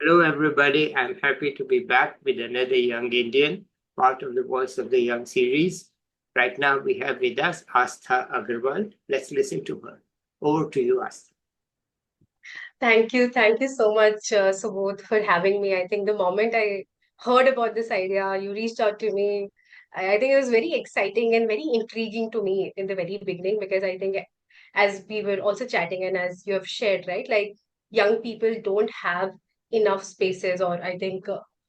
Hello, everybody. I'm happy to be back with another Young Indian, part of the Voice of the Young series. Right now, we have with us Astha Agraal. Let's listen to her. Over to you, Astha. Thank you so much, Subodh, for having me. I think the moment I heard about this idea, you reached out to me. I think it was very exciting and very intriguing to me in the very beginning because I think as we were also chatting and as you have shared, right, like young people don't have enough spaces, or I think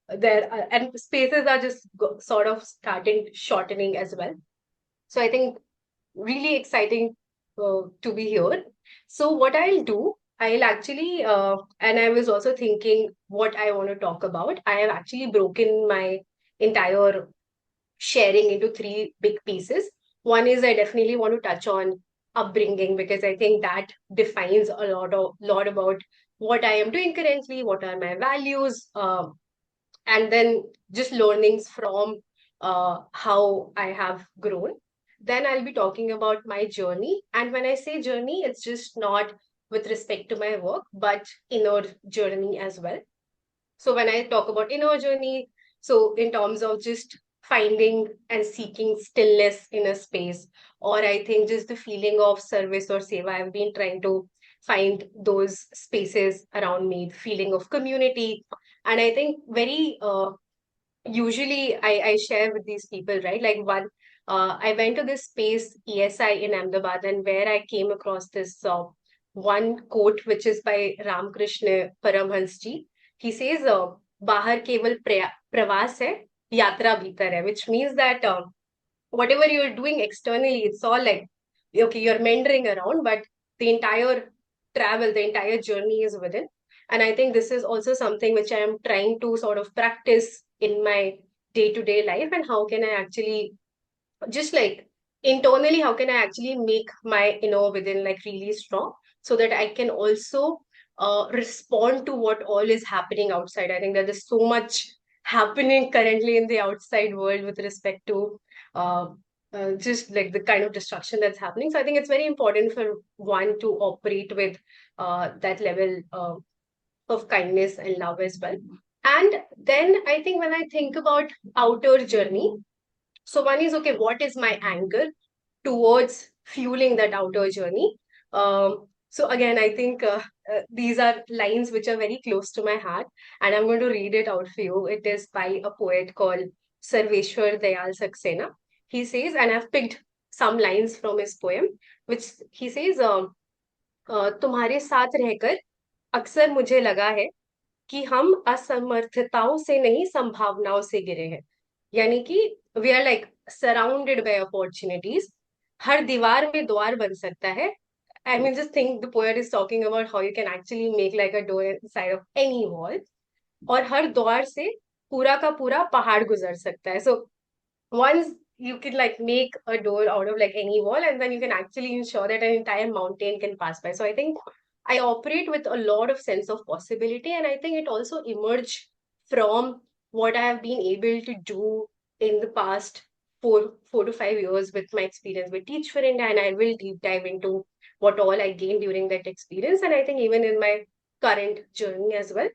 and spaces are just sort of starting shortening as well. So I think really exciting to be here. So what I'll do, I'll actually, and I was also thinking what I want to talk about. I have actually broken my entire sharing into three big pieces. One is I definitely want to touch on upbringing because I think that defines a lot about what I am doing currently, what are my values, and then just learnings from how I have grown. Then I'll be talking about my journey. And when I say journey, it's just not with respect to my work, but inner journey as well. So when I talk about inner journey, so in terms of just finding and seeking stillness in a space, or I think just the feeling of service or seva, I've been trying to find those spaces around me, feeling of community. And I think very usually I share with these people, right? Like I went to this space, ESI in Ahmedabad, and where I came across this one quote, which is by Ramakrishna Paramhans ji. He says, "Bahar keval pravas hai, yatra bhitar hai," which means that whatever you're doing externally, it's all like, okay, you're meandering around, but the entire travel, the entire journey is within. And I think this is also something which I am trying to sort of practice in my day to day life. And how can I actually just like internally, how can I actually make my inner within like really strong so that I can also respond to what all is happening outside. I think that there's so much happening currently in the outside world with respect to uh, just like the kind of destruction that's happening. So I think it's very important for one to operate with that level of kindness and love as well. And then I think when I think about outer journey, so one is okay, what is my anchor towards fueling that outer journey? So again, I think these are lines which are very close to my heart, and I'm going to read it out for you. It is by a poet called Sarveshwar Dayal Saxena. He says, and I've picked some lines from his poem, which he says, तुम्हारे साथ रहकर अक्सर मुझे लगा है कि हम असमर्थताओं से नहीं संभावनाओं से गिरे हैं. यानी कि we are like surrounded by opportunities. हर दीवार में द्वार बन सकता है. I mean, just think the poet is talking about how you can actually make like a door inside of any wall. और हर द्वार से पूरा का पूरा पहाड़ गुजर सकता है. So once you can like make a door out of like any wall, and then you can actually ensure that an entire mountain can pass by. So I think I operate with a lot of sense of possibility, and I think it also emerged from what I have been able to do in the past four to 5 years with my experience with Teach for India, and I will deep dive into what all I gained during that experience, and I think even in my current journey as well.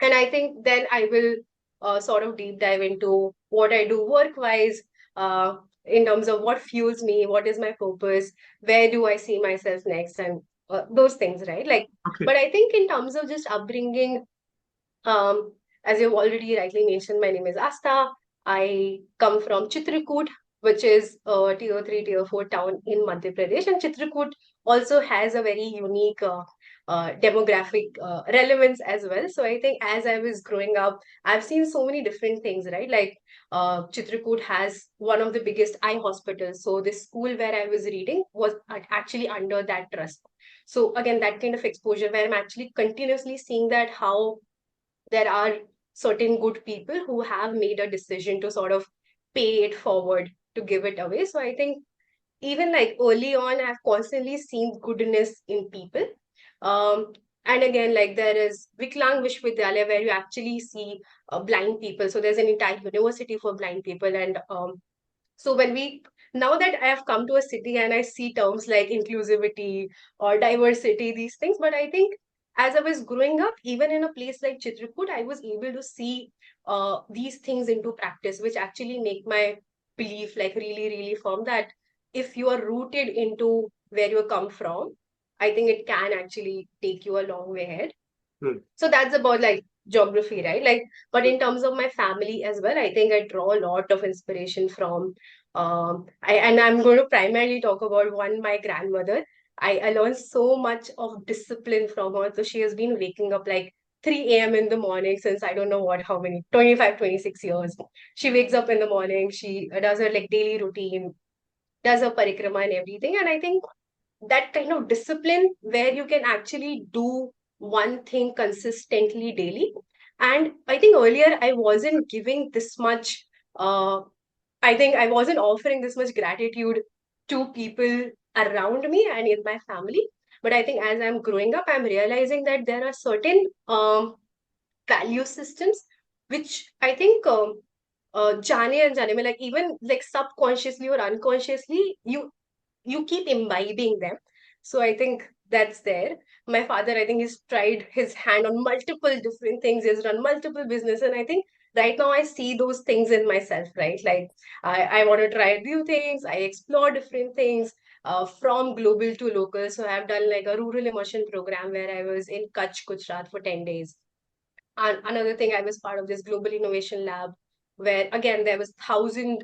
And I think then I will sort of deep dive into what I do work wise, in terms of what fuels me, what is my purpose, where do I see myself next, and those things, right? Like, Okay. but I think in terms of just upbringing, um, as you've already rightly mentioned, my name is Asta. I come from Chitrakoot, which is a tier 3, tier 4 town in Madhya Pradesh. And Chitrakoot also has a very unique demographic relevance as well. So I think as I was growing up, I've seen so many different things, right? Like Chitrakoot has one of the biggest eye hospitals. So the school where I was reading was actually under that trust. So again, that kind of exposure where I'm actually continuously seeing that how there are certain good people who have made a decision to sort of pay it forward to give it away. So I think even like early on, I've constantly seen goodness in people. Um, and again, like there is Viklang Vishwavidyalaya where you actually see blind people. So there's an entire university for blind people. And so when we now that I have come to a city and I see terms like inclusivity or diversity, these things, but I think as I was growing up, even in a place like Chitrakoot, I was able to see these things into practice, which actually make my belief like really, really firm that if you are rooted into where you come from, I think it can actually take you a long way ahead. Hmm. So that's about like geography, right? Like, but Hmm. in terms of my family as well, I think I draw a lot of inspiration from and I'm going to primarily talk about one, my grandmother. I learned so much of discipline from her. So she has been waking up like 3 a.m. in the morning since I don't know what, how many, 25, 26 years. She wakes up in the morning, she does her like daily routine, does her parikrama and everything. And I think that kind of discipline where you can actually do one thing consistently daily. And I think earlier I wasn't giving this much, uh, I think I wasn't offering this much gratitude to people around me and in my family. But I think as I'm growing up, I'm realizing that there are certain value systems which I think jane and jane mein, like even like subconsciously or unconsciously, you keep imbibing them. So I think that's there. My father, I think he's tried his hand on multiple different things. He's run multiple business, and I think right now I see those things in myself. Right, like I want to try new things. I explore different things. From global to local. So I've done like a rural immersion program where I was in Kutch, Gujarat for 10 days. And another thing, I was part of this global innovation lab where again there was 1,000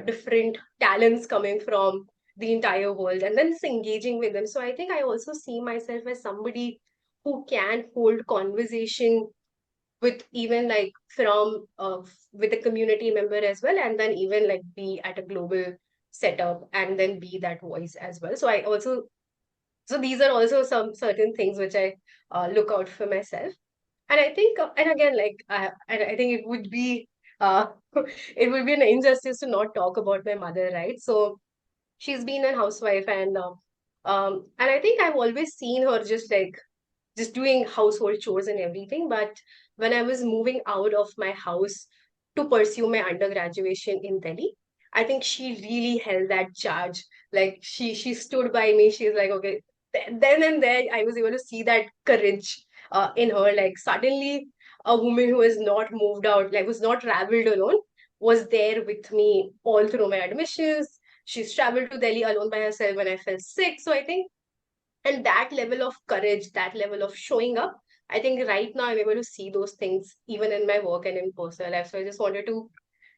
different talents coming from the entire world and then just engaging with them. So I think I also see myself as somebody who can hold conversation with even like from with a community member as well, and then even like be at a global setup and then be that voice as well. So I also, so these are also some certain things which I look out for myself. And I think, and again, like, and I think it would be, it would be an injustice to not talk about my mother, right? So she's been a housewife, and I think I've always seen her just like just doing household chores and everything. But when I was moving out of my house to pursue my undergraduation in Delhi, I think she really held that charge. Like she stood by me. She's like, okay, then and there, I was able to see that courage in her. Like suddenly, a woman who has not moved out, like was not traveled alone, was there with me all through my admissions. She's traveled to Delhi alone by herself when I fell sick. So I think, and that level of courage, that level of showing up, I think right now I'm able to see those things even in my work and in personal life. So I just wanted to,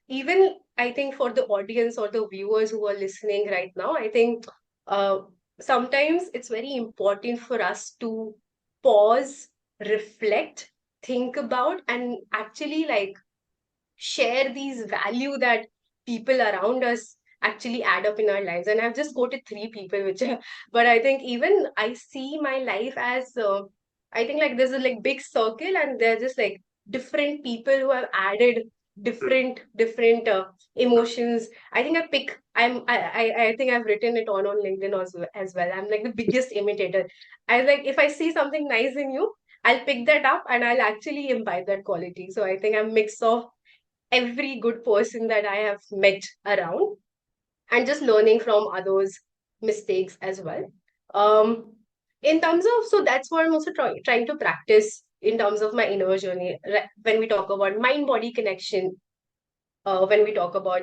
even I think for the audience or the viewers who are listening right now, I think uh, sometimes it's very important for us to pause, reflect, think about, and actually like share these value that people around us actually add up in our lives. And I've just quoted three people which are, but I think even I see my life as I think like there's a like big circle and they're just like different people who have added Hmm. different emotions. I think I think I've written it on LinkedIn as well. I'm like the biggest imitator. I like if I see something nice in you, I'll pick that up and I'll actually imbibe that quality. So I think I'm mix of every good person that I have met around and just learning from others' mistakes as well. Um, in terms of, so that's what I'm also trying to practice in terms of my inner journey. When we talk about mind body connection, when we talk about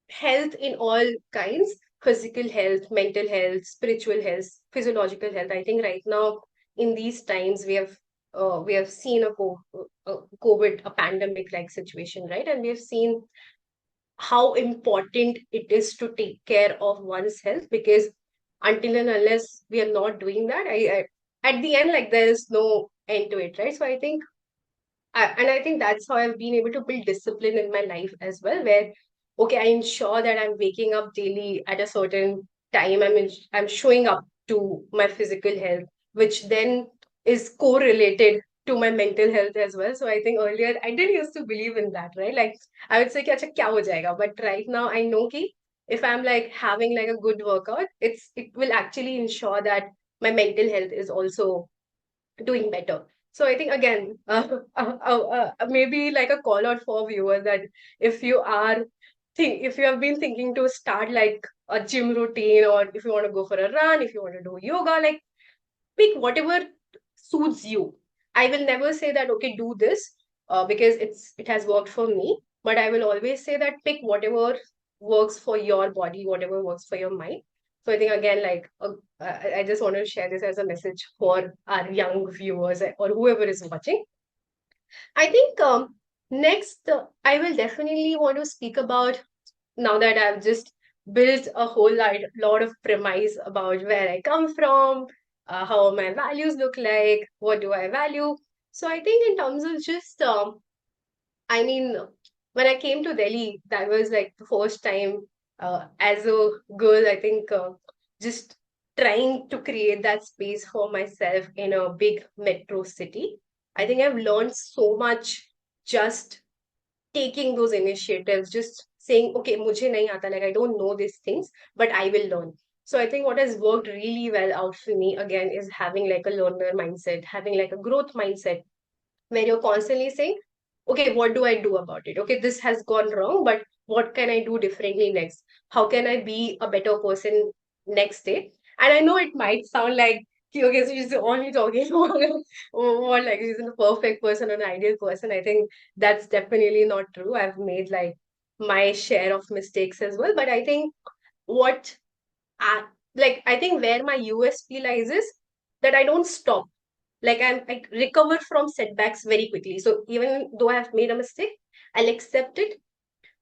health in all kinds, physical health, mental health, spiritual health, physiological health. I think right now in these times we have seen a COVID, a pandemic like situation, right? And we have seen how important it is to take care of one's health, because until and unless we are not doing that, at the end, like there is no end to it, right? So I think, and I think that's how I've been able to build discipline in my life as well, where okay, I ensure that I'm waking up daily at a certain time. I'm showing up to my physical health, which then is correlated to my mental health as well. So I think earlier I didn't used to believe in that, right? Like I would say, कि, अच्छा क्या हो जाएगा? But right now I know कि if I'm like having like a good workout, it will actually ensure that my mental health is also doing better. So I think again, maybe like a call out for viewers that if you are if you have been thinking to start like a gym routine, or if you want to go for a run, if you want to do yoga, like pick whatever suits you. I will never say that, okay, do this because it has worked for me. But I will always say that pick whatever works for your body, whatever works for your mind. So I think again, like I just want to share this as a message for our young viewers or whoever is watching. I think next I will definitely want to speak about, now that I've just built a whole lot of premise about where I come from, how my values look like, what do I value. So I think in terms of just, I mean, when I came to Delhi, that was like the first time as a girl, I think just trying to create that space for myself in a big metro city. I think I've learned so much just taking those initiatives, just saying, okay, mujhe nahi aata, like I don't know these things, but I will learn. So I think what has worked really well out for me again is having like a learner mindset, having like a growth mindset, where you're constantly saying, okay, what do I do about it? Okay, this has gone wrong, but what can I do differently next? How can I be a better person next day? And I know it might sound like, okay, so she's only talking about what, like she's the perfect person or an ideal person. I think that's definitely not true. I've made like my share of mistakes as well. But I think what I like, I think where my USP lies is that I don't stop. Like I recover from setbacks very quickly. So even though I have made a mistake, I'll accept it,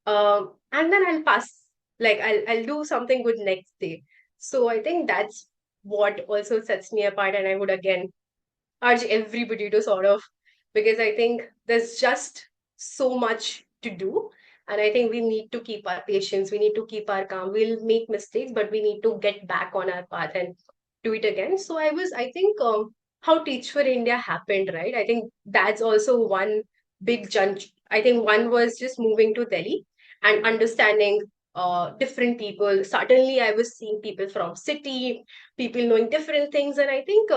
and then I'll pass. Like I'll do something good next day. So I think that's what also sets me apart. And I would again urge everybody to sort of, because I think there's just so much to do. And I think we need to keep our patience, we need to keep our calm. We'll make mistakes, but we need to get back on our path and do it again. So I think how Teach for India happened, right? I think that's also one big jump. I think one was just moving to Delhi and understanding different people. Suddenly I was seeing people from city, people knowing different things. And I think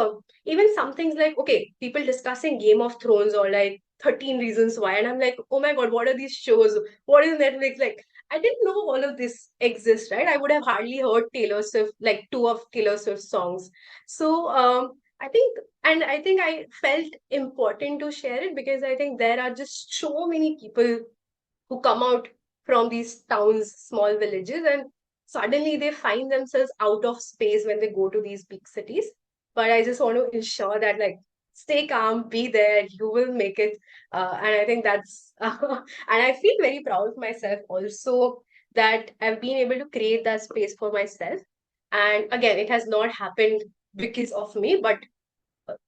even some things like, okay, people discussing Game of Thrones or like 13 Reasons Why. And I'm like, oh my God, what are these shows? What is Netflix? Like, I didn't know all of this exists, right? I would have hardly heard Taylor Swift, like two of Taylor Swift's songs. So I think, and I think I felt important to share it because I think there are just so many people who come out from these towns, small villages, and suddenly they find themselves out of space when they go to these big cities. But I just want to ensure that, like, stay calm, be there, you will make it. And I think that's, and I feel very proud of myself also that I've been able to create that space for myself. And again, it has not happened because of me, but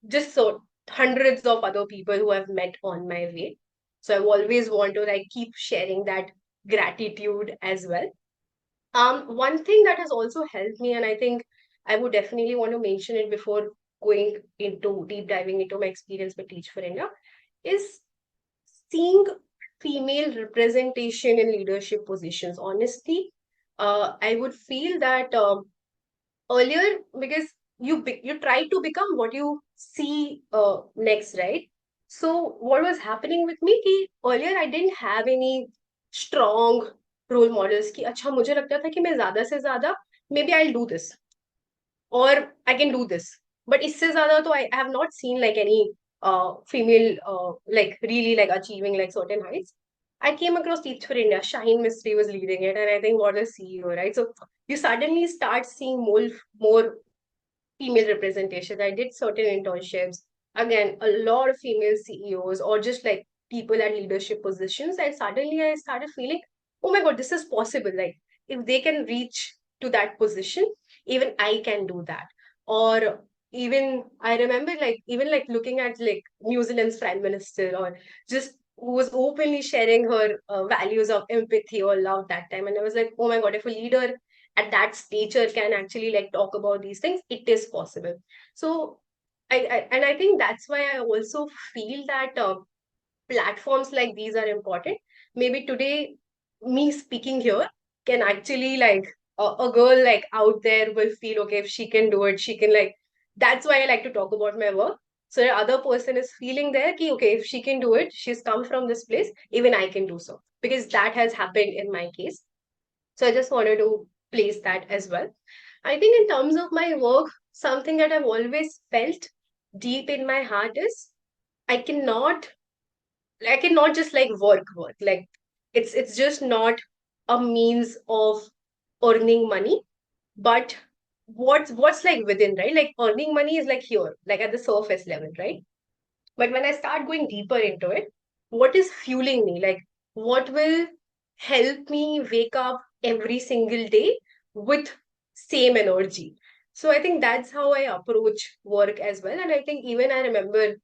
just so hundreds of other people who I've met on my way. So I always want to like keep sharing that gratitude as well. One thing that has also helped me, and I think I would definitely want to mention it before going into deep diving into my experience with Teach for India, is seeing female representation in leadership positions. Honestly, I would feel that earlier, because you try to become what you see next, right? So what was happening with me कि earlier I didn't have any strong role models कि अच्छा मुझे लगता था कि मैं ज्यादा से ज्यादा maybe I'll do this or I can do this, but इससे ज्यादा तो I have not seen like any female like really like achieving like certain heights. I came across Teach for India. Shaheen Mistry was leading it, and I think what a CEO, right? So you suddenly start seeing more female representation. I did certain internships. Again, a lot of female CEOs or just like people at leadership positions. And suddenly I started feeling, oh my God, this is possible. Like if they can reach to that position, even I can do that. Or even I remember like even like looking at like New Zealand's prime minister or just who was openly sharing her values of empathy or love that time. And I was like, oh my God, if a leader at that stature can actually like talk about these things, it is possible. So and I think that's why I also feel that platforms like these are important. Maybe today me speaking here can actually like a girl like out there will feel, okay, if she can do it, she can like, that's why I like to talk about my work. So the other person is feeling there ki, okay, if she can do it, she's come from this place, even I can do so, because that has happened in my case. So I just wanted to place that as well. I think in terms of my work, something that I've always felt deep in my heart is I cannot I cannot just like work. Like it's just not a means of earning money, but what's like within, right? Like earning money is like here, like at the surface level, right? But when I start going deeper into it, what is fueling me? Like what will help me wake up every single day with same energy? So I think that's how I approach work as well. And I think even I remember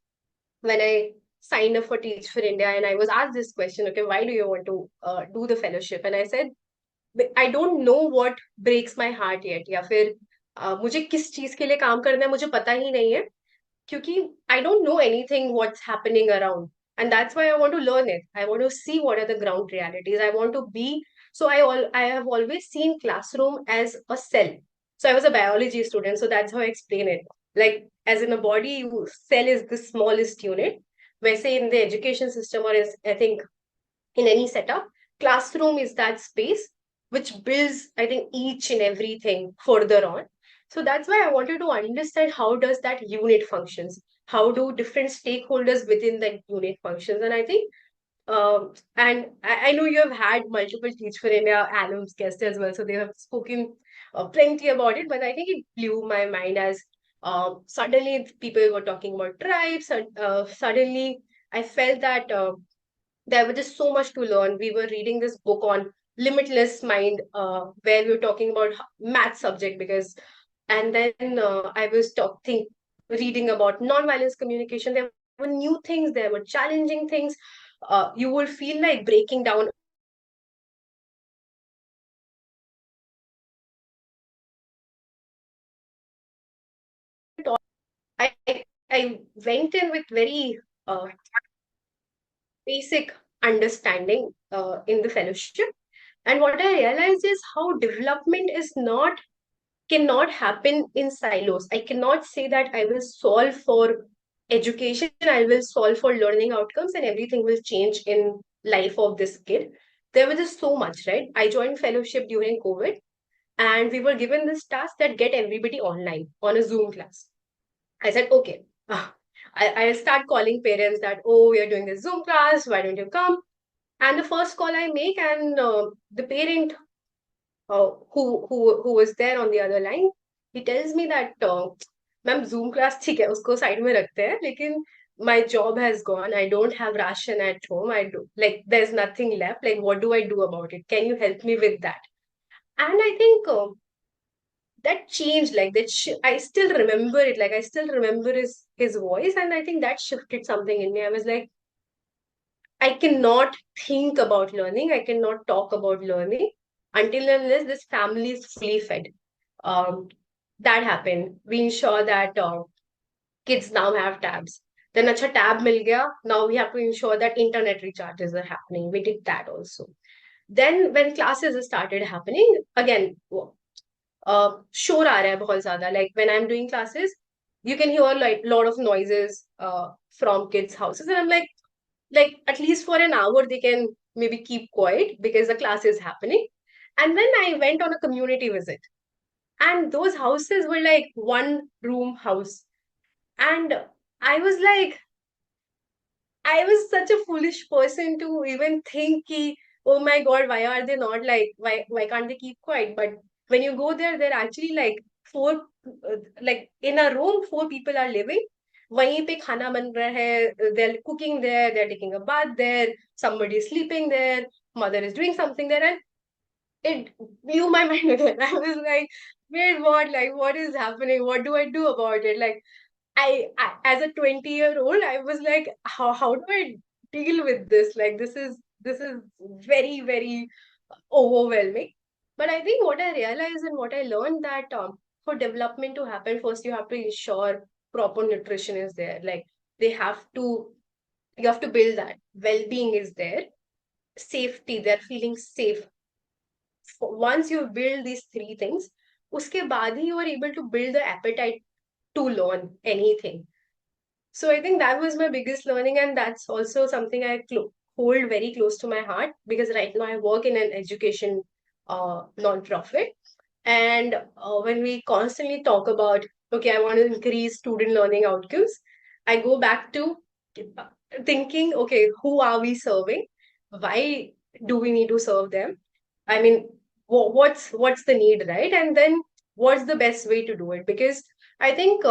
when I signed up for Teach for India and I was asked this question, okay, why do you want to do the fellowship? And I said, I don't know what breaks my heart yet, या फिर मुझे किस चीज के लिए काम करना है मुझे पता ही नहीं है क्योंकि I don't know anything what's happening around. And that's why I want to learn it. I want to see what are the ground realities. I want to be so I have always seen classroom as a cell. So I was a biology student, so that's how I explain it. Like as in a body, cell is the smallest unit. Where say in the education system or is I think in any setup, classroom is that space which builds, I think, each and everything further on. So that's why I wanted to understand how does that unit functions, how do different stakeholders within that unit functions. And I think and I know you have had multiple Teach for India alums guests as well, so they have spoken plenty about it. But I think it blew my mind as suddenly people were talking about tribes. And suddenly, I felt that there was just so much to learn. We were reading this book on limitless mind, where we were talking about math subject because, and then I was reading about non-violence communication. There were new things, there were challenging things. You will feel like breaking down. I I went in with very basic understanding in the fellowship, and what I realized is how development is not cannot happen in silos. I cannot say that I will solve for education, I will solve for learning outcomes, and everything will change in life of this kid. There was just so much, right? I joined fellowship during COVID, and we were given this task that get everybody online on a Zoom class. I said, okay. I'll start calling parents that, oh, we are doing this Zoom class, why don't you come? And the first call I make, and the parent who was there on the other line, he tells me that ma'am Zoom class ठीक है उसको side में रखते हैं लेकिन my job has gone, I don't have ration at home, I do like there's nothing left, like what do I do about it, can you help me with that? And I think that changed, like I still remember it, like I still remember his voice, and I think that shifted something in me. I was like, I cannot think about learning, I cannot talk about learning until and unless this family is fully fed. um, that happened. We ensure that kids now have tabs. Then acha tab mil gaya. Now we have to ensure that internet recharges are happening. We did that also. Then when classes started happening, again, शोर आ रहा है बहुत ज्यादा. Like when I'm doing classes, you can hear like lot of noises from kids' houses, and I'm like at least for an hour they can maybe keep quiet because the class is happening. And then I went on a community visit, and those houses were like one room house, and I was like, I was such a foolish person to even think ki, oh my god, why are they not like why can't they keep quiet? But when you go there, they're actually like four like in a room, four people are living. वहीं पे खाना बन रहा है, they're cooking there, they're taking a bath there, somebody is sleeping there, mother is doing something there, and it blew my mind again. I was like, wait, what? Like, what is happening? What do I do about it? Like, I as a 20-year-old, I was like, how do I deal with this? Like this is very, very overwhelming. But I think what I realized and what I learned that for development to happen, first you have to ensure proper nutrition is there. Like they have to you have to build that. Well-being is there, safety, they're feeling safe. Once you build these three things, uske baad hi you are able to build the appetite to learn anything. So I think that was my biggest learning, and that's also something I hold very close to my heart because right now I work in an education non-profit, and when we constantly talk about okay, I want to increase student learning outcomes, I go back to thinking, okay, who are we serving? Why do we need to serve them? I mean, what's the need, right? And then what's the best way to do it? Because I think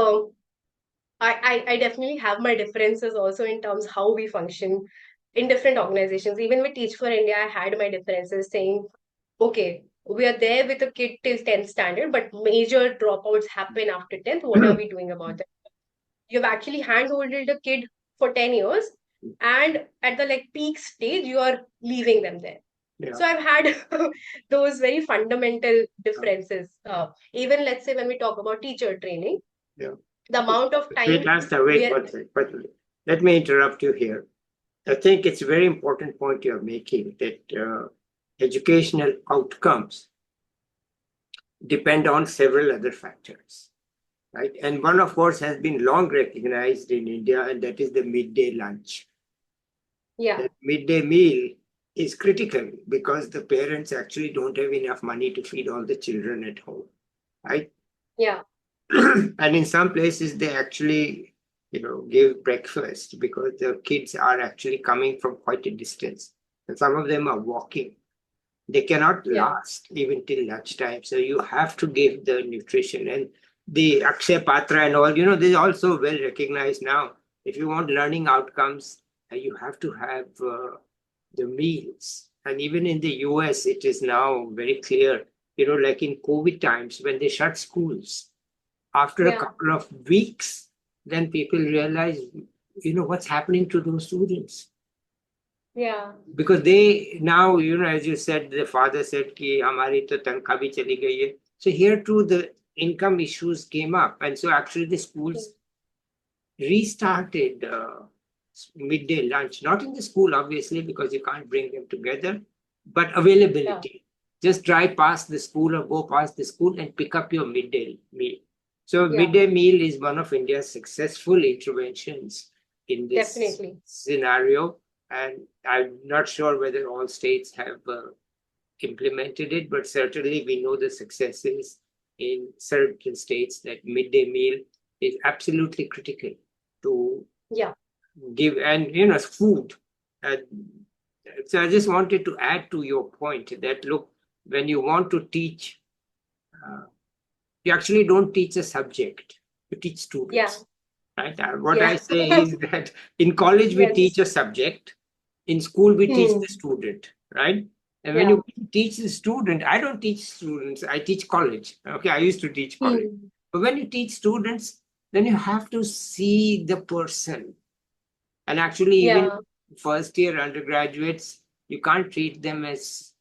I definitely have my differences also in terms how we function in different organizations. Even with Teach for India, I had my differences saying, okay, we are there with a kid till 10th standard, but major dropouts happen after 10th. What are we doing about that? You've actually handholded a kid for 10 years, and at the like peak stage, you are leaving them there. Yeah. So I've had those very fundamental differences. Even let's say when we talk about teacher training, Yeah. the amount of Wait, time Astha, we wait are, one second. Let me interrupt you here. I think it's a very important point you're making that educational outcomes depend on several other factors, right? And one, of course, has been long recognized in India, and that is the midday lunch. yeah, The midday meal is critical because the parents actually don't have enough money to feed all the children at home, right? yeah, And in some places, they actually, give breakfast because the kids are actually coming from quite a distance. And some of them are walking. They cannot yeah, last even till lunchtime. So you have to give the nutrition and the Akshay Patra and all, this is also well recognized now. If you want learning outcomes, you have to have the meals. And even in the US, it is now very clear, like in COVID times when they shut schools, after a yeah, couple of weeks, then people realize, what's happening to those students. yeah, Because they now, as you said, the father said, ki, hamari to tankha bhi chali gayi hai. So here too, the income issues came up. And so actually the schools restarted midday lunch, not in the school, obviously, because you can't bring them together, but yeah, availability. Just drive past the school or go past the school and pick up your midday meal. So yeah, midday meal is one of India's successful interventions in this definitely. scenario. And I'm not sure whether all states have implemented it, but certainly we know the successes in certain states that midday meal is absolutely critical to Yeah, give, and food. And so I just wanted to add to your point that look, when you want to teach, uh, you actually don't teach a subject, you teach yeah, students, right? What I yeah. say is that in college we Yes. teach a subject, in school we teach the Hmm. student, right? And when Yeah. you teach the student, I don't teach students, I teach college. Okay, I used to teach college. Hmm. But when you teach students, then you have to see the person. And actually, even Yeah. first year undergraduates, you can't treat them as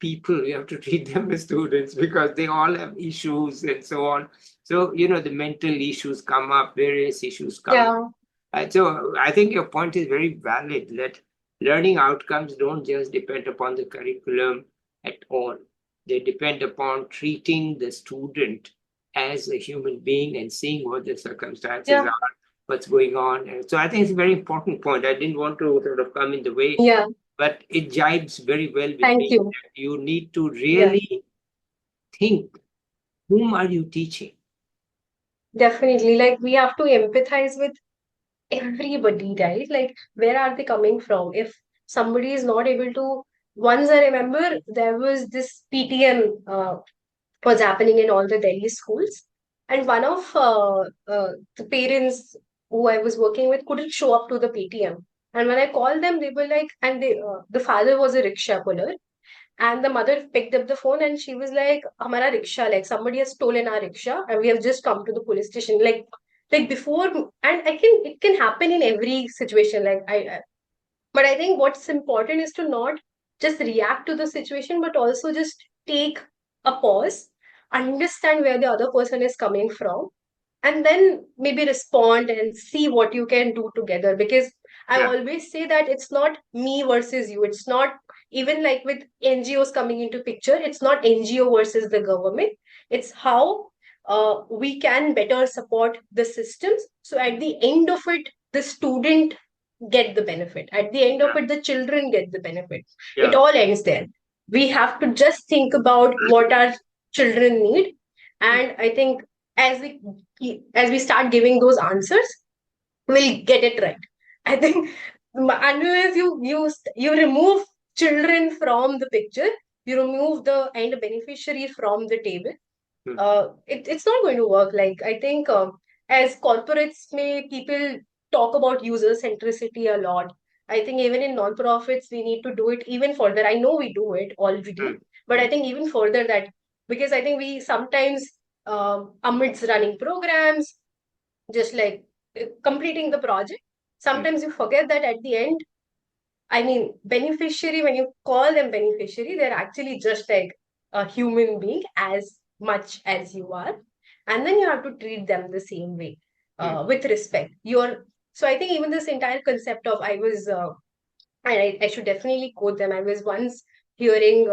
people, you have to treat them as students because they all have issues and so on. So, the mental issues come up, various issues come up. Yeah. So I think your point is very valid that learning outcomes don't just depend upon the curriculum at all. They depend upon treating the student as a human being and seeing what the circumstances Yeah. are, what's going on. And so I think it's a very important point. I didn't want to sort of come in the way, Yeah. but it jibes very well with Thank me you. that you need to Yeah. really think, whom are you teaching? Definitely. Like we have to empathize with everybody, right? Like where are they coming from? If somebody is not able to, once I remember there was this PTM was happening in all the Delhi schools, and one of the parents who I was working with couldn't show up to the PTM. And when I called them, they were like, and the father was a rickshaw puller, and the mother picked up the phone and she was like, "Hamara rickshaw, like somebody has stolen our rickshaw, and we have just come to the police station." Like before, and it can happen in every situation. But I think what's important is to not just react to the situation, but also just take a pause, understand where the other person is coming from, and then maybe respond and see what you can do together. Because I Yeah, always say that it's not me versus you. It's not even like with NGOs coming into picture, it's not NGO versus the government. It's how we can better support the systems. So at the end of it, the student get the benefit. At the end of yeah, it, the children get the benefit. It yeah, all ends there. We have to just think about what our children need. And I think as we start giving those answers, we'll get it right. I think unless you remove children from the picture, you remove the end beneficiary from the table, Hmm. it's not going to work. Like I think as corporates, may people talk about user centricity a lot. I think even in non-profits, we need to do it even further. I know we do it already, Hmm. but I think even further that, because I think we sometimes, amidst running programs, just like completing the project, Hmm. sometimes you forget that at the end, I mean, beneficiary, when you call them beneficiary, they're actually just like a human being as much as you are. And then you have to treat them the same way, Hmm. with respect. So I think even this entire concept of, and I should definitely quote them. I was once hearing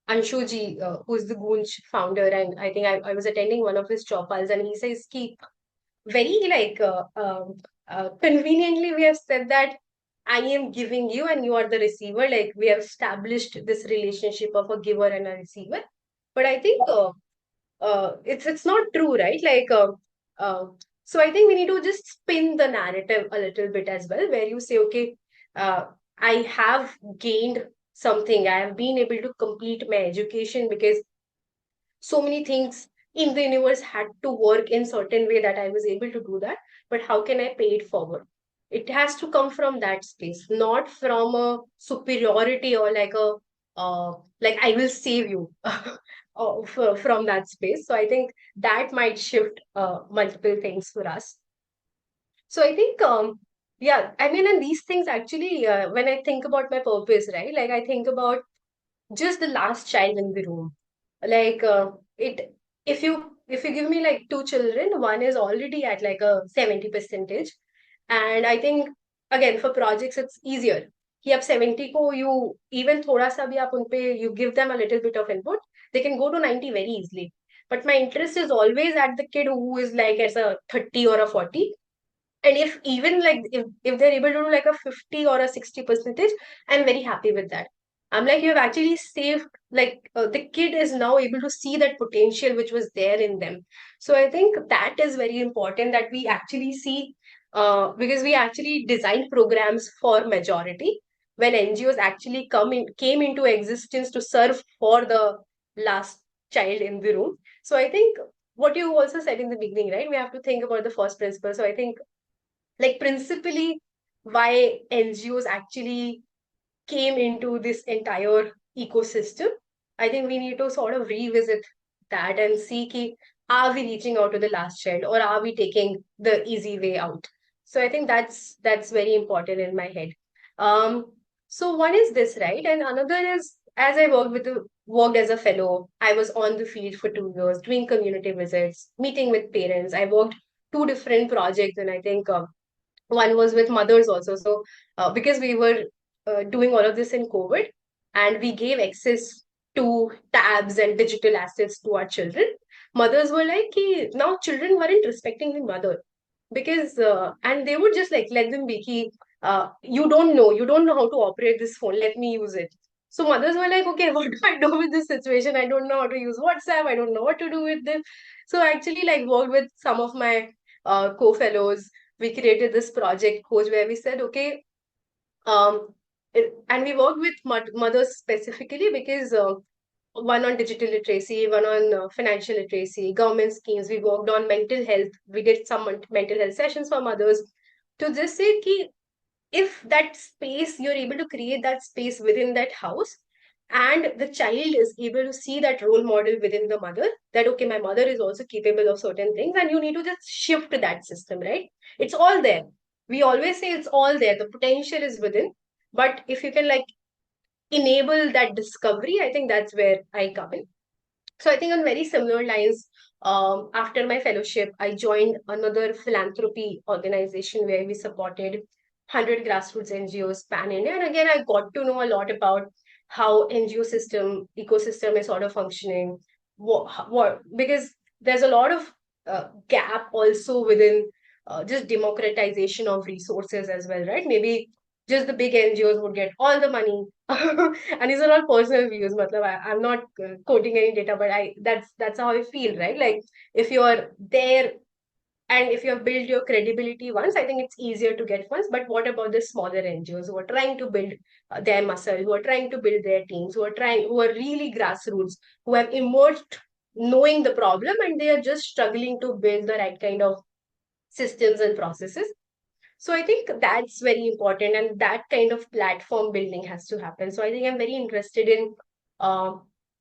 Anshuji, who's the Goonch founder, and I think I was attending one of his chopals, and he says, keep very like conveniently we have said that I am giving you and you are the receiver. Like we have established this relationship of a giver and a receiver. But I think it's not true, right? Uh, so I think we need to just spin the narrative a little bit as well, where you say, okay, uh, I have gained something. I have been able to complete my education because so many things in the universe had to work in certain way that I was able to do that. But how can I pay it forward? It has to come from that space, not from a superiority or like I will save you from that space. So I think that might shift multiple things for us. So I think yeah, I mean, and these things actually, when I think about my purpose, right, like I think about just the last child in the room. Like it if you give me like two children, one is already at like a 70 percentage, and I think again for projects it's easier कि अब 70 को you even थोड़ा सा भी आप उन पे you give them a little bit of input, they can go to 90 very easily. But my interest is always at the kid who is like as a 30 or a 40. And if even like if they're able to do like a 50 or a 60 percentage, I'm very happy with that. I'm like, you have actually saved, like the kid is now able to see that potential which was there in them. So I think that is very important that we actually see, because we actually design programs for majority when NGOs actually came into existence to serve for the last child in the room. So I think what you also said in the beginning, right, we have to think about the first principle. So I think like principally why NGOs actually came into this entire ecosystem. I think we need to sort of revisit that and see ki, are we reaching out to the last child or are we taking the easy way out? So I think that's very important in my head. Um, so one is this, right? And another is as I worked as a fellow, I was on the field for 2 years, doing community visits, meeting with parents. I worked two different projects, and I think one was with mothers also. So because we were doing all of this in COVID, and we gave access to tabs and digital assets to our children, mothers were like, ki, now children weren't respecting the mother because and they would just like let them be ki, you don't know how to operate this phone, let me use it. So mothers were like, okay, what do I do with this situation? I don't know how to use WhatsApp, I don't know what to do with them. So I actually like worked with some of my co-fellows. We created this project Khoj where we said, okay, and we worked with mothers specifically because one on digital literacy, one on financial literacy, government schemes. We worked on mental health. We did some mental health sessions for mothers to just say ki, if that space, you're able to create that space within that house, and the child is able to see that role model within the mother, that okay, my mother is also capable of certain things, and you need to just shift that system, right? It's all there. We always say it's all there, the potential is within. But if you can like enable that discovery, I think that's where I come in. So I think on very similar lines, after my fellowship, I joined another philanthropy organization where we supported 100 grassroots NGOs pan India. And again, I got to know a lot about how NGO ecosystem is sort of functioning. Because there's a lot of gap also within just democratization of resources as well, right? Maybe just the big NGOs would get all the money. And these are all personal views. Matlab, I'm not quoting any data, but that's how I feel, right? Like if you're there and if you have built your credibility once, I think it's easier to get funds. But what about the smaller NGOs who are trying to build their muscle, who are trying to build their teams, who are really grassroots, who have emerged knowing the problem and they are just struggling to build the right kind of systems and processes. So I think that's very important, and that kind of platform building has to happen. So I think I'm very interested in uh,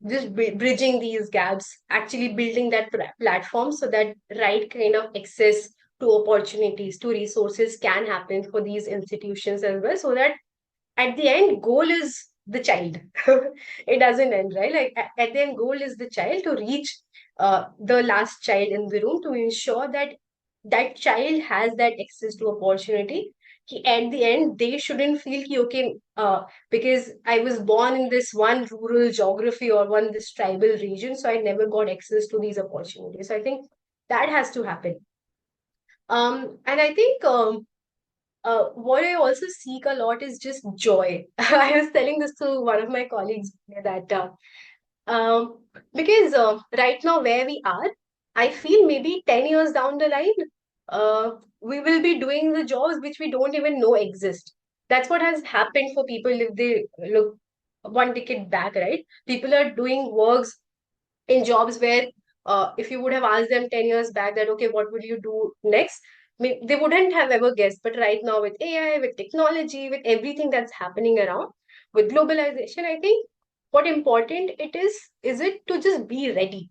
just bridging these gaps, actually building that platform so that right kind of access to opportunities, to resources can happen for these institutions as well, so that at the end goal is the child. It doesn't end, right? Like at the end goal is the child to reach the last child in the room, to ensure that that child has that access to opportunity. At the end they shouldn't feel ki, okay, because I was born in this one rural geography or one this tribal region, so I never got access to these opportunities. So I think that has to happen. And I think what I also seek a lot is just joy. I was telling this to one of my colleagues that because right now where we are, I feel maybe 10 years down the line, we will be doing the jobs which we don't even know exist. That's what has happened for people if they look one decade back, right? People are doing works in jobs where if you would have asked them 10 years back that, okay, what would you do next? They wouldn't have ever guessed. But right now, with AI, with technology, with everything that's happening around, with globalization, I think what important is it to just be ready,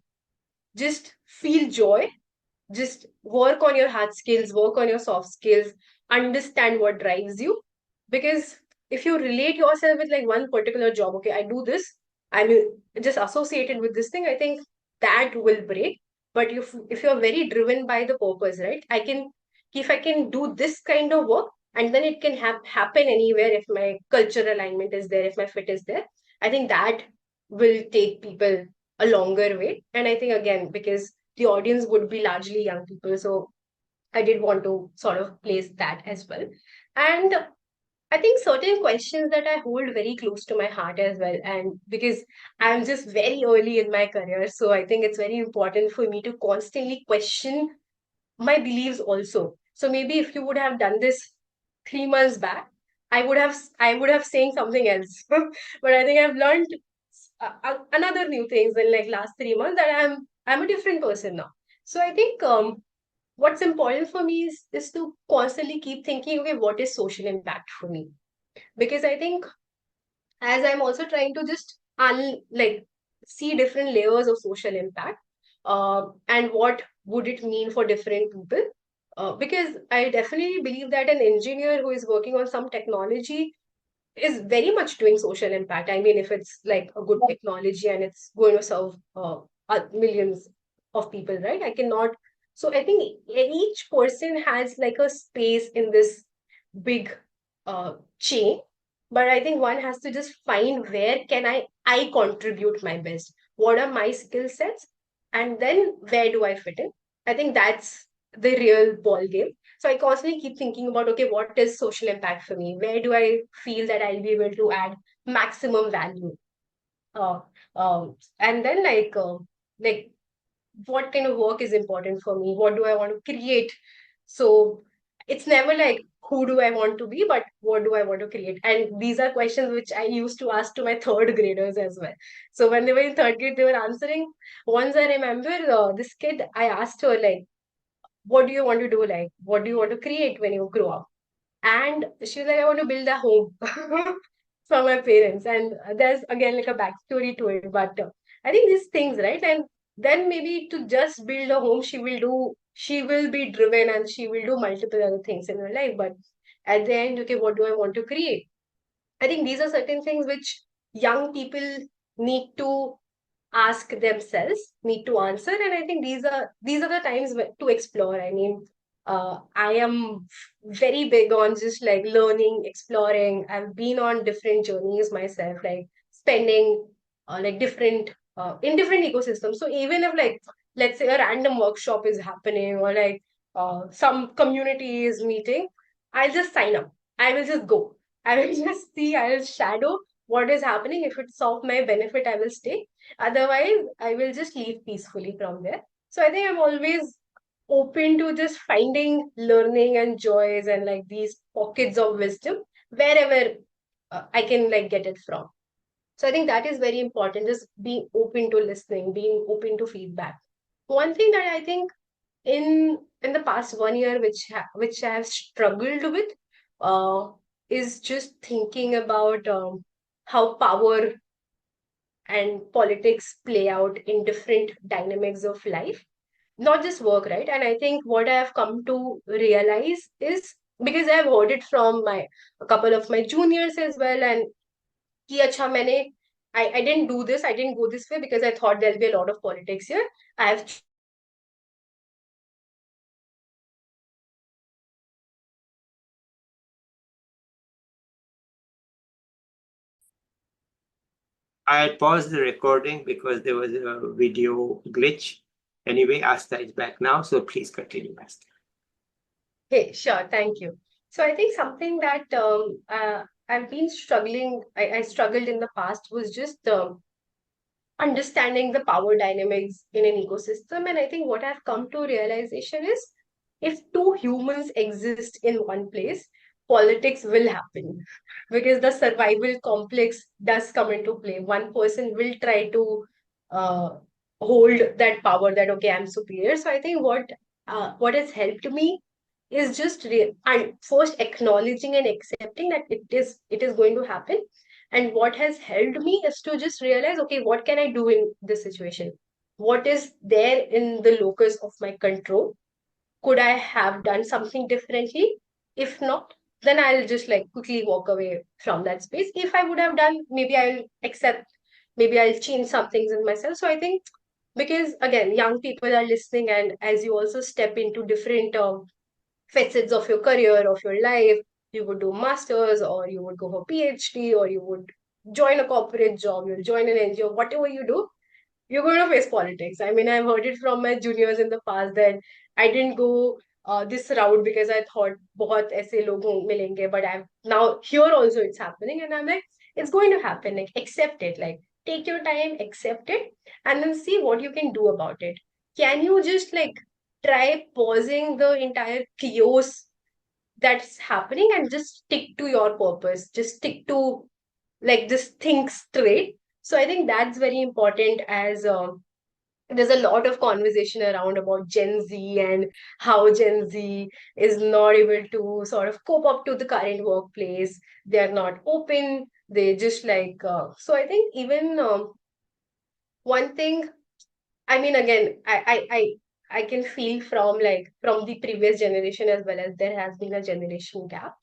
just feel joy, just work on your hard skills, work on your soft skills, understand what drives you. Because if you relate yourself with like one particular job, okay, I do this, I'm just associated with this thing, I think that will break. But if you're very driven by the purpose, right? If I can do this kind of work, and then it can happen anywhere if my cultural alignment is there, if my fit is there, I think that will take people a longer way. And I think again, because the audience would be largely young people. So I did want to sort of place that as well. And I think certain questions that I hold very close to my heart as well. And because I'm just very early in my career, so I think it's very important for me to constantly question my beliefs also. So maybe if you would have done this 3 months back, I would have saying something else. But I think I've learned another new things in like last 3 months, that I'm a different person now. So I think what's important for me is to constantly keep thinking, okay, what is social impact for me? Because I think as I'm also trying to just like see different layers of social impact, and what would it mean for different people. Because I definitely believe that an engineer who is working on some technology is very much doing social impact. I mean, if it's like a good technology and it's going to serve millions of people, right? I cannot. So I think each person has like a space in this big chain, but I think one has to just find where can I contribute my best. What are my skill sets, and then where do I fit in? I think that's the real ball game. So I constantly keep thinking about, okay, what is social impact for me? Where do I feel that I'll be able to add maximum value? Uh, and then like what kind of work is important for me? What do I want to create? So it's never like who do I want to be, but what do I want to create? And these are questions which I used to ask to my third graders as well. So when they were in third grade, they were answering. Once I remember this kid, I asked her like, what do you want to do? Like, what do you want to create when you grow up? And she was like, I want to build a home for my parents. And there's again like a backstory to it. But I think these things, right? And then maybe to just build a home, she will be driven and she will do multiple other things in her life. But at the end, okay, what do I want to create? I think these are certain things which young people need to ask themselves, need to answer. And I think these are the times to explore. I mean, I am very big on just like learning, exploring. I've been on different journeys myself, like spending like different in different ecosystems. So even if like let's say a random workshop is happening, or like some community is meeting, I'll just sign up. I will just go. I will just see, I will shadow what is happening. If it's of my benefit, I will stay. Otherwise, I will just leave peacefully from there. So I think I'm always open to just finding learning and joys and like these pockets of wisdom wherever I can like get it from. So I think that is very important, just being open to listening, being open to feedback. One thing that I think in the past 1 year, which I have struggled with, uh, is just thinking about how power and politics play out in different dynamics of life, not just work, right? And I think what I have come to realize is, because I've heard it from my a couple of my juniors as well, and कि अच्छा मैंने I didn't do this, I didn't go this way because I thought there'll be a lot of politics here. I have I had paused the recording because there was a video glitch. Anyway, Astha is back now, so please continue, Astha. Hey, sure, thank you. So I think something that I've been struggling, I struggled in the past was just understanding the power dynamics in an ecosystem. And I think what I've come to realization is, if two humans exist in one place, politics will happen because the survival complex does come into play. One person will try to uh, hold that power that, okay, I'm superior. So I think what has helped me is just and first acknowledging and accepting that it is going to happen. And what has helped me is to just realize, okay, what can I do in this situation? What is there in the locus of my control? Could I have done something differently? If not, then I'll just like quickly walk away from that space. If I would have done, maybe I'll accept, maybe I'll change some things in myself. So I think, because again, young people are listening, and as you also step into different facets of your career, of your life. You would do masters, or you would go for PhD, or you would join a corporate job, you'll join an NGO, whatever you do, you're going to face politics. I mean, I've heard it from my juniors in the past that I didn't go this route because I thought बहुत ऐसे लोग मिलेंगे, but I've now here also it's happening, and I'm like, it's going to happen. Like, accept it. Like, take your time, accept it, and then see what you can do about it. Can you just like try pausing the entire chaos that's happening and just stick to your purpose? Just stick to like just think straight. So I think that's very important, as there's a lot of conversation around about Gen Z and how Gen Z is not able to sort of cope up to the current workplace. They're not open. They just like, so I think even one thing, I mean, again, I can feel from like from the previous generation as well, as there has been a generation gap.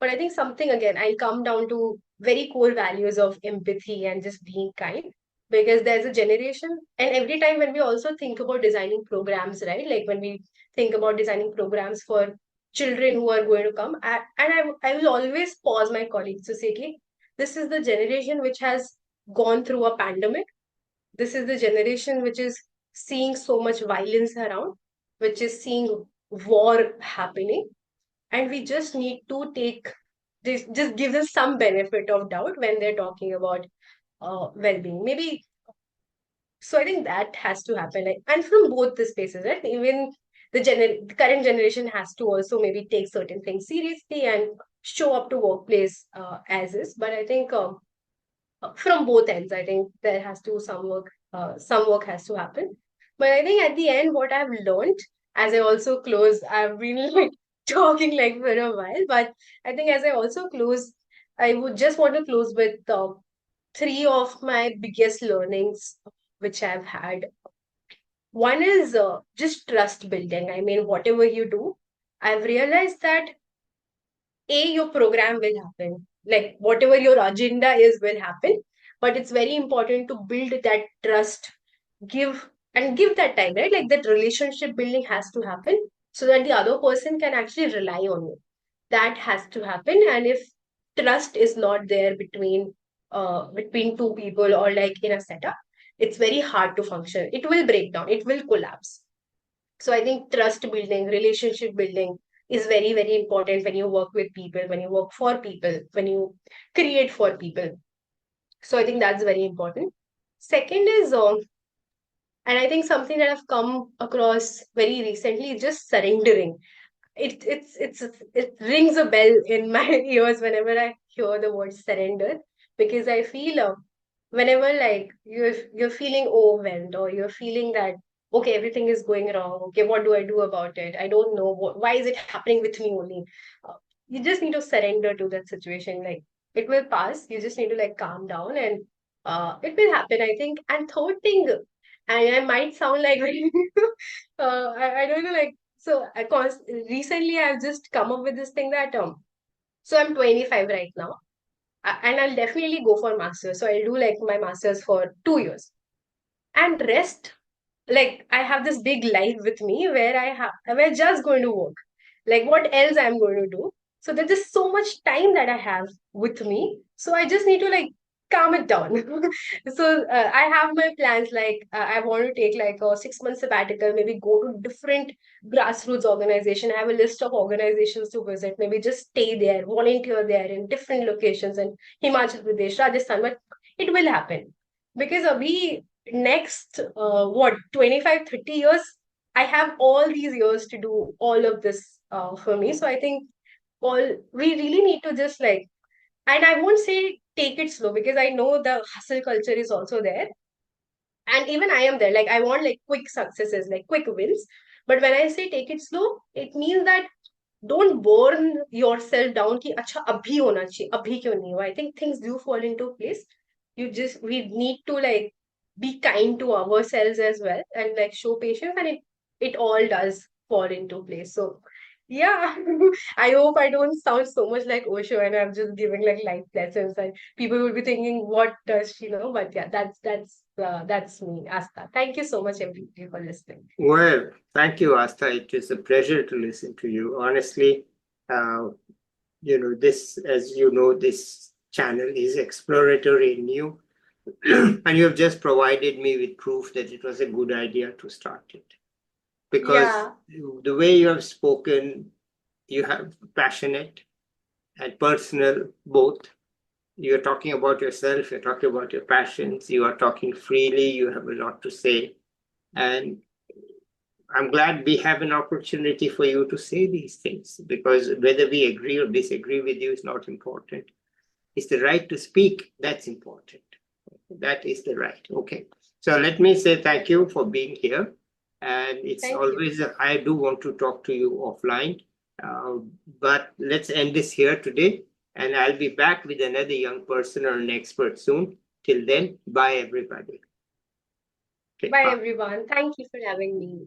But I think something, again, I'll come down to very core values of empathy and just being kind, because there's a generation, and every time when we also think about designing programs, right? Like when we think about designing programs for children who are going to come, I will always pause my colleagues to say, okay, this is the generation which has gone through a pandemic. This is the generation which is seeing so much violence around, which is seeing war happening, and we just need to take this, just give them some benefit of doubt when they're talking about well-being. Maybe, so I think that has to happen, like, and from both the spaces, right? Even the current generation has to also maybe take certain things seriously and show up to workplace as is. But I think from both ends, I think there has to some work has to happen. But I think at the end, what I've learned, as I also close, I've been like talking like for a while, but I think as I also close, I would just want to close with three of my biggest learnings which I've had. One is just trust building. I mean, whatever you do, I've realized that your program will happen. Like whatever your agenda is will happen. But it's very important to build that trust, give that time, right? Like that relationship building has to happen so that the other person can actually rely on you. That has to happen. And if trust is not there between two people or like in a setup, it's very hard to function. It will break down, it will collapse. So I think trust building, relationship building, is very, very important when you work with people, when you work for people, when you create for people. So I think that's very important. Second is, and I think something that I've come across very recently is just surrendering. It rings a bell in my ears whenever I hear the word surrender, because I feel whenever like you're feeling overwhelmed, or you're feeling that okay, everything is going wrong, okay, what do I do about it, I don't know why is it happening with me only. uh, you just need to surrender to that situation. Like, it will pass, you just need to like calm down, and it will happen, I think. And third thing, and I might sound like very I don't know, like, so recently I've just come up with this thing that so I'm 25 right now, and I'll definitely go for masters. So I'll do like my masters for 2 years, and rest, like I have this big life with me where we're just going to work. Like, what else I'm going to do? So there's just so much time that I have with me. So I just need to like calm it down. So I have my plans. Like, I want to take like a 6 month sabbatical, maybe go to different grassroots organization. I have a list of organizations to visit. Maybe just stay there, volunteer there in different locations in Himachal Pradesh, Rajasthan. But it will happen because we next what 25-30 years, I have all these years to do all of this for me. So I think all we really need to just like, and I won't say take it slow, because I know the hustle culture is also there, and even I am there. Like, I want like quick successes, like quick wins. But when I say take it slow, it means that don't burn yourself down कि अच्छा अभी होना चाहिए, अभी क्यों नहीं हुआ. I think things do fall into place. We need to like be kind to ourselves as well, and like show patience, and it all does fall into place. So yeah, I hope I don't sound so much like Osho and I'm just giving like life lessons, and people will be thinking, what does she know? But yeah, that's me, Asta. Thank you so much, everybody, for listening. Well, thank you, Astha. It is a pleasure to listen to you. Honestly, uh, this, as you know, this channel is exploratory and new, and you have just provided me with proof that it was a good idea to start it. Because Yeah. the way you have spoken, you have passionate and personal both. You're talking about yourself, you're talking about your passions, you are talking freely, you have a lot to say. And I'm glad we have an opportunity for you to say these things, because whether we agree or disagree with you is not important. It's the right to speak that's important. That is the right. Okay. So let me say thank you for being here. And it's Thank you. always, I do want to talk to you offline. But let's end this here today. And I'll be back with another young person or an expert soon. Till then, bye, everybody. Okay, Bye, bye. everyone. Thank you for having me.